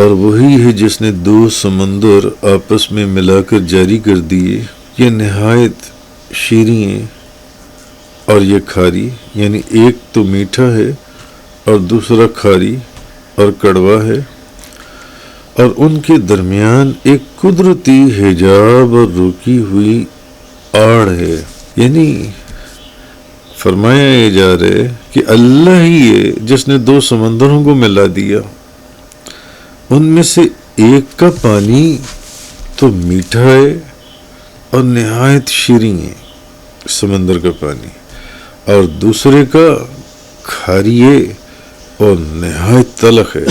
اور وہی ہے جس نے دو سمندر آپس میں ملا کر جاری کر دیے، یہ نہایت شیریں ہیں اور یہ کھاری، یعنی ایک تو میٹھا ہے اور دوسرا کھاری اور کڑوا ہے، اور ان کے درمیان ایک قدرتی حجاب اور رکی ہوئی آڑ ہے۔ یعنی فرمایا یہ جا رہا ہے کہ اللہ ہی ہے جس نے دو سمندروں کو ملا دیا، ان میں سے ایک کا پانی تو میٹھا ہے اور نہایت شیریں ہے سمندر کا پانی، اور دوسرے کا کھاری ہے اور نہایت تلخ ہے،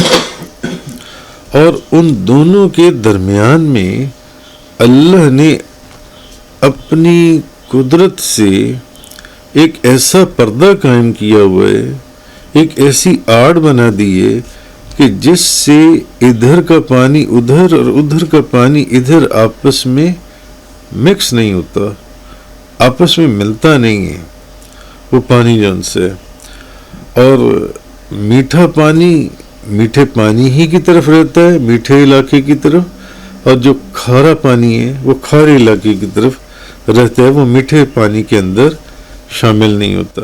اور ان دونوں کے درمیان میں اللہ نے اپنی قدرت سے ایک ایسا پردہ قائم کیا ہوا ہے، ایک ایسی آڑ بنا دی ہے کہ جس سے ادھر کا پانی ادھر اور ادھر کا پانی ادھر آپس میں مکس نہیں ہوتا، آپس میں ملتا نہیں ہے وہ پانی جو ان سے، اور میٹھا پانی میٹھے پانی ہی کی طرف رہتا ہے، میٹھے علاقے کی طرف، اور جو کھارا پانی ہے وہ کھارے علاقے کی طرف رہتا ہے، وہ میٹھے پانی کے اندر شامل نہیں ہوتا۔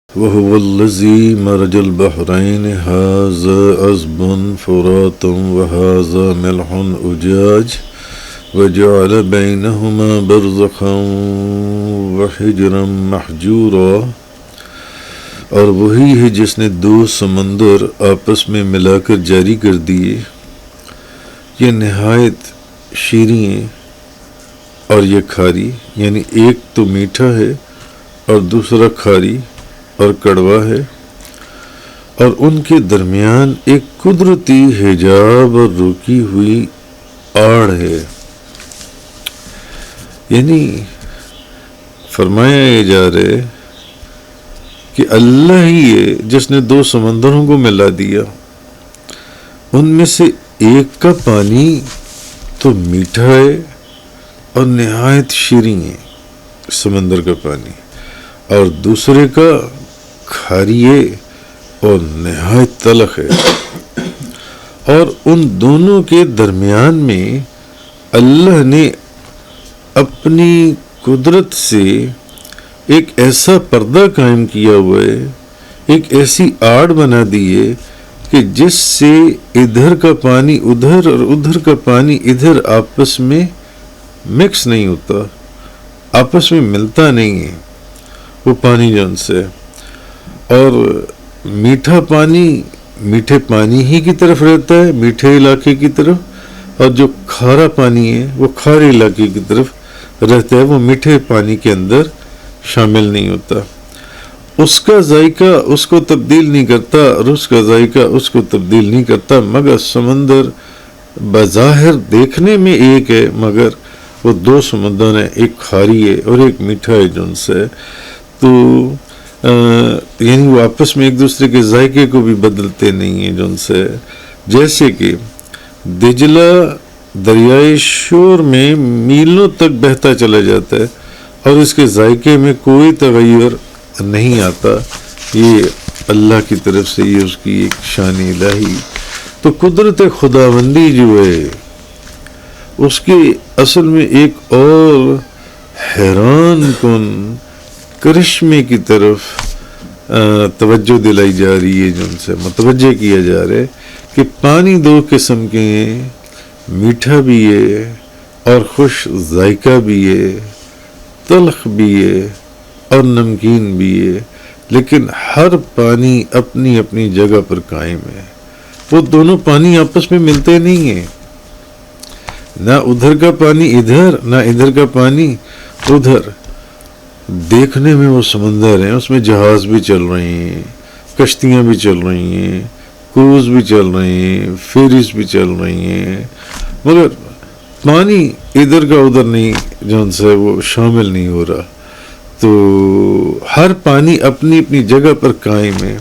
وَهُوَ الَّذِي مَرَجَ الْبَحْرَيْنِ هَذَا عَذْبٌ فُرَاتٌ وَهَذَا مِلْحٌ أُجَاجٌ وَجَعَلَ بَيْنَهُمَا بَرْزَخًا وَحِجْرًا مَحْجُورًا، اور وہی ہے جس نے دو سمندر آپس میں ملا کر جاری کر دیے، یہ نہایت شیریں ہیں اور یہ کھاری، یعنی ایک تو میٹھا ہے اور دوسرا کھاری اور کڑوا ہے، اور ان کے درمیان ایک قدرتی حجاب اور رکی ہوئی آڑ ہے۔ یعنی فرمایا یہ جا رہا ہے کہ اللہ ہی ہے جس نے دو سمندروں کو ملا دیا، ان میں سے ایک کا پانی تو میٹھا ہے اور نہایت شیریں ہے سمندر کا پانی، اور دوسرے کا کھاری ہے اور نہایت تلخ ہے، اور ان دونوں کے درمیان میں اللہ نے اپنی قدرت سے ایک ایسا پردہ قائم کیا ہوا ہے، ایک ایسی آڑ بنا دی ہے کہ جس سے ادھر کا پانی ادھر اور ادھر کا پانی ادھر آپس میں مکس نہیں ہوتا، آپس میں ملتا نہیں ہے وہ پانی جو ان سے، اور میٹھا پانی میٹھے پانی ہی کی طرف رہتا ہے، میٹھے علاقے کی طرف، اور جو کھارا پانی ہے وہ کھارے علاقے کی طرف رہتا ہے، وہ میٹھے پانی کے اندر شامل نہیں ہوتا۔ اس کا ذائقہ اس کو تبدیل نہیں کرتا اور اس کا ذائقہ اس کو تبدیل نہیں کرتا، مگر سمندر بظاہر دیکھنے میں ایک ہے، مگر وہ دو سمندر ہیں، ایک کھاری ہے اور ایک میٹھا ہے جو ان سے، تو یعنی وہ آپس میں ایک دوسرے کے ذائقے کو بھی بدلتے نہیں ہیں جو ان سے، جیسے کہ دجلہ دریائے شور میں میلوں تک بہتا چلا جاتا ہے اور اس کے ذائقے میں کوئی تغیر نہیں آتا، یہ اللہ کی طرف سے یہ اس کی ایک شان الہی۔ تو قدرت خداوندی جو ہے اس کے اصل میں ایک اور حیران کن کرشمے کی طرف توجہ دلائی جا رہی ہے، جو ان سے متوجہ کیا جا رہا ہے کہ پانی دو قسم کے ہیں، میٹھا بھی ہے اور خوش ذائقہ بھی ہے، تلخ بھی ہے اور نمکین بھی ہے، لیکن ہر پانی اپنی اپنی جگہ پر قائم ہے، وہ دونوں پانی آپس میں ملتے نہیں ہیں، نہ ادھر کا پانی ادھر نہ ادھر کا پانی ادھر۔ دیکھنے میں وہ سمندر ہیں، اس میں جہاز بھی چل رہے ہیں، کشتیاں بھی چل رہی ہیں، کروز بھی چل رہے ہیں، فیریز بھی چل رہی ہیں، مگر پانی ادھر کا ادھر نہیں جو ان سے وہ شامل نہیں ہو رہا۔ تو ہر پانی اپنی اپنی جگہ پر قائم ہے،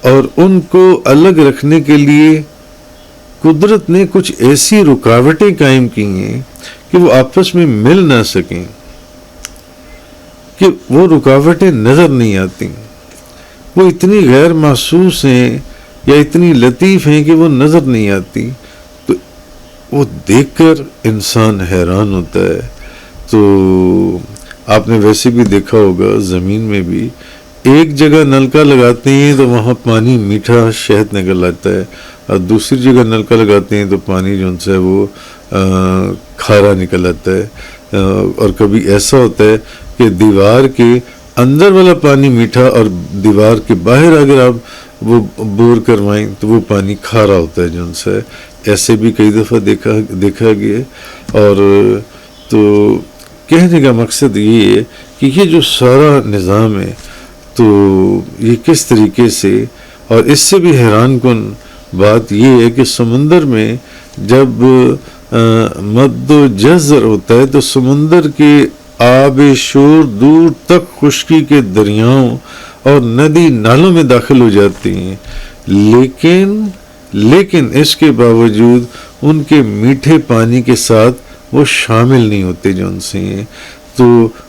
اور ان کو الگ رکھنے کے لیے قدرت نے کچھ ایسی رکاوٹیں قائم کی ہیں کہ وہ آپس میں مل نہ سکیں، کہ وہ رکاوٹیں نظر نہیں آتی۔ وہ اتنی غیر محسوس ہیں یا اتنی لطیف ہیں کہ وہ نظر نہیں آتی، تو وہ دیکھ کر انسان حیران ہوتا ہے۔ تو آپ نے ویسے بھی دیکھا ہوگا زمین میں بھی ایک جگہ نلکا لگاتے ہیں تو وہاں پانی میٹھا شہد نکل آتا ہے، اور دوسری جگہ نلکا لگاتے ہیں تو پانی جو ان سے وہ کھارا نکل آتا ہے۔ اور کبھی ایسا ہوتا ہے کہ دیوار کے اندر والا پانی میٹھا اور دیوار کے باہر اگر آپ وہ بور کروائیں تو وہ پانی کھارا ہوتا ہے جو ان سے، ایسے بھی کئی دفعہ دیکھا گیا۔ اور تو کہنے کا مقصد یہ ہے کہ یہ جو سارا نظام ہے تو یہ کس طریقے سے، اور اس سے بھی حیران کن بات یہ ہے کہ سمندر میں جب مد و جزر ہوتا ہے تو سمندر کے آب شور دور تک خشکی کے دریاؤں اور ندی نالوں میں داخل ہو جاتی ہیں، لیکن اس کے باوجود ان کے میٹھے پانی کے ساتھ وہ شامل نہیں ہوتے جو ان سے ہیں۔ تو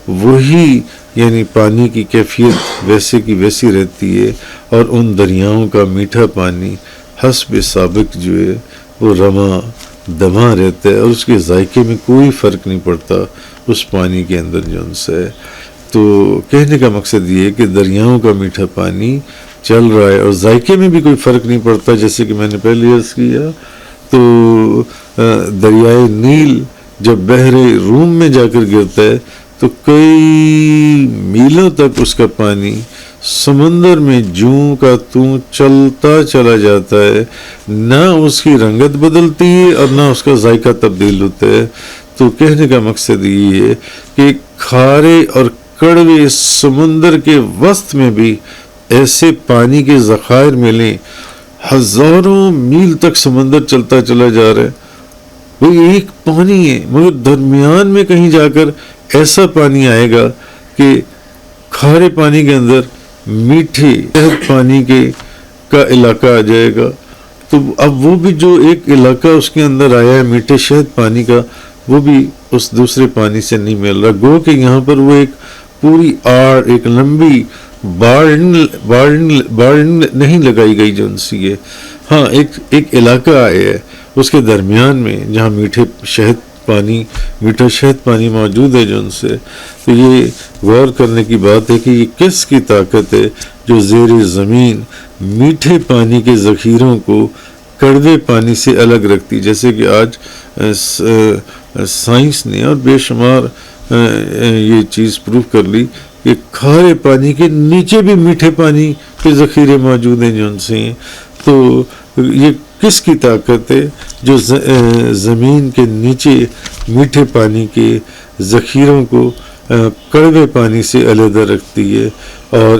وہی یعنی پانی کی کیفیت ویسے کی ویسی رہتی ہے، اور ان دریاؤں کا میٹھا پانی حسب سابق جو ہے وہ رواں دماں رہتا ہے، اور اس کے ذائقے میں کوئی فرق نہیں پڑتا اس پانی کے اندر جو ان سے ہے۔ تو کہنے کا مقصد یہ ہے کہ دریاؤں کا میٹھا پانی چل رہا ہے اور ذائقے میں بھی کوئی فرق نہیں پڑتا، جیسے کہ میں نے پہلے عرض کیا۔ تو دریائے نیل جب بحر روم میں جا کر گرتا ہے تو کئی میلوں تک اس کا پانی سمندر میں جوں کا توں چلتا چلا جاتا ہے، نہ اس کی رنگت بدلتی ہے اور نہ اس کا ذائقہ تبدیل ہوتا ہے۔ تو کہنے کا مقصد یہ ہے کہ کھارے اور کڑوے سمندر کے وسط میں بھی ایسے پانی کے ذخائر ملیں، ہزاروں میل تک سمندر چلتا چلا جا رہا ہے، وہ ایک پانی ہے، مگر درمیان میں کہیں جا کر ایسا پانی آئے گا کہ کھارے پانی کے اندر میٹھے شہد پانی کا علاقہ آ جائے گا۔ تو اب وہ بھی جو ایک علاقہ اس کے اندر آیا ہے میٹھے شہد پانی کا، وہ بھی اس دوسرے پانی سے نہیں مل رہا، گو کہ یہاں پر وہ ایک پوری آڑ، ایک لمبی باڑ نہیں لگائی گئی جو ان سی ہے۔ ہاں ایک علاقہ آیا ہے اس کے درمیان میں جہاں میٹھا شہد پانی موجود ہے جو ان سے۔ تو یہ غور کرنے کی بات ہے کہ یہ کس کی طاقت ہے جو زیر زمین میٹھے پانی کے ذخیروں کو کڑوے پانی سے الگ رکھتی، جیسے کہ آج سائنس نے اور بے شمار یہ چیز پروف کر لی کہ کھارے پانی کے نیچے بھی میٹھے پانی کے ذخیرے موجود ہیں جو ان سے ہیں۔ تو یہ کس کی طاقت ہے جو زمین کے نیچے میٹھے پانی کے ذخیروں کو کڑوے پانی سے علیحدہ رکھتی ہے اور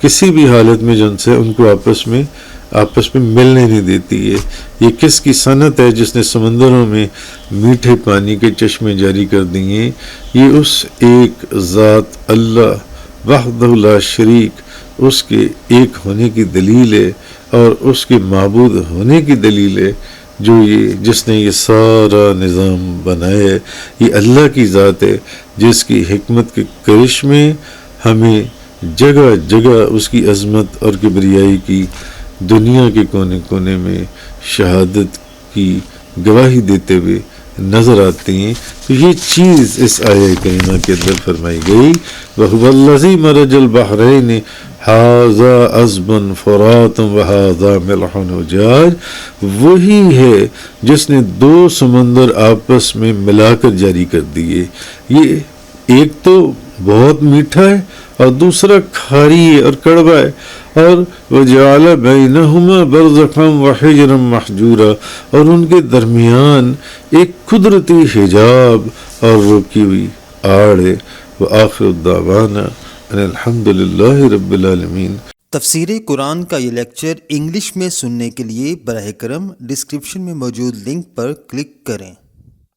کسی بھی حالت میں جو ان سے ان کو آپس میں ملنے نہیں دیتی ہے؟ یہ کس کی صنعت ہے جس نے سمندروں میں میٹھے پانی کے چشمے جاری کر دیے؟ یہ اس ایک ذات اللہ وحدہ لا شریک، اس کے ایک ہونے کی دلیل ہے اور اس کے معبود ہونے کی دلیل ہے، جس نے یہ سارا نظام بنایا ہے۔ یہ اللہ کی ذات ہے جس کی حکمت کے کرشمے ہمیں جگہ جگہ اس کی عظمت اور کبریائی کی دنیا کے کونے کونے میں شہادت کی گواہی دیتے ہوئے نظر آتی ہیں۔ تو یہ چیز اس آیہ کریمہ کے اندر فرمائی گئی، وَهُوَ الَّذِي مَرَجَ الْبَحْرَيْنِ هَذَا عَذْبٌ فُرَاتٌ وَهَذَا مِلْحٌ أُجَاجٌ، وہی ہے جس نے دو سمندر آپس میں ملا کر جاری کر دیے۔ یہ ایک تو بہت میٹھا ہے اور دوسرا کھاری ہے اور کڑوا ہے، اور وَجَعَلَ بَيْنَهُمَا بَرْزَخًا وَحِجْرًا مَحْجُورًا، اور ان کے درمیان ایک قدرتی حجاب اور روکی ہوئی آڑ ہے۔ وَآخِرُ الدَّعْوَانَا أَنِ الْحَمْدُ لِلَّهِ رَبِّ الْعَالَمِينَ۔ تفسیر قرآن کا یہ لیکچر انگلش میں سننے کے لیے براہ کرم ڈسکرپشن میں موجود لنک پر کلک کریں۔